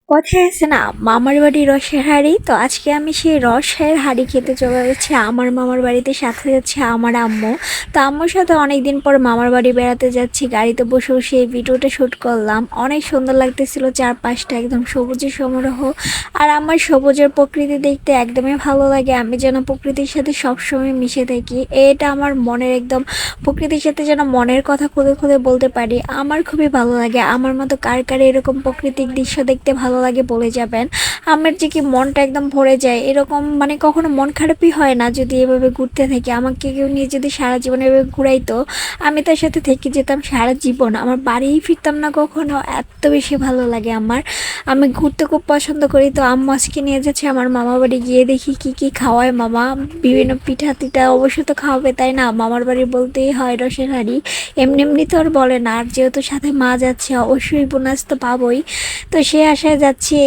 কথায় আছে না, মামার বাড়ি রসের হাঁড়ি। তো আজকে আমি সেই রসের হাঁড়ি খেতে চলে যাচ্ছি আমার মামার বাড়িতে, সাথে যাচ্ছে আমার আম্মু। তো আম্মুর সাথে অনেকদিন পর মামার বাড়ি বেড়াতে যাচ্ছি, গাড়িতে বসে বসে এই ভিডিওটা শ্যুট করলাম। অনেক সুন্দর লাগতেছিল, চারপাশটা একদম সবুজের সমারোহ। আর আমার সবুজের প্রকৃতি দেখতে একদমই ভালো লাগে, আমি যেন প্রকৃতির সাথে সবসময় মিশে থাকি। এটা আমার মনের একদম, প্রকৃতির সাথে যেন মনের কথা খুলে খুলে বলতে পারি। আমার খুবই ভালো লাগে। আমার মতো কার কার এরকম প্রাকৃতিক দৃশ্য দেখতে ভালো লাগে বলে যাবেন। আমার যে কি মনটা একদম ভরে যায়, এরকম মানে কখনো মন খারাপই হয় না যদি এভাবে ঘুরতে থাকি। আমাকে কেউ নিয়ে যদি সারা জীবন এভাবে ঘুরাইতো, আমি তার সাথে থেকে যেতাম সারা জীবন, আমার বাড়িই ফিরতাম না কখনো। এত বেশি ভালো লাগে আমার। আমি ঘুরতে খুব পছন্দ করি। তো আম্মু আজকে নিয়ে যাচ্ছে আমার মামা বাড়ি, গিয়ে দেখি কি কি খাওয়ায় মামা। বিভিন্ন পিঠা টিঠা অবশ্যই তো খাওয়াবে, তাই না? মামার বাড়ি বলতেই হয় রসের হাঁড়ি, এমনি এমনি তো আর বলে না। আর যেহেতু সাথে মা যাচ্ছে, অবশ্যই বোনাস তো পাবোই। তো সে আশায় যাচ্ছি।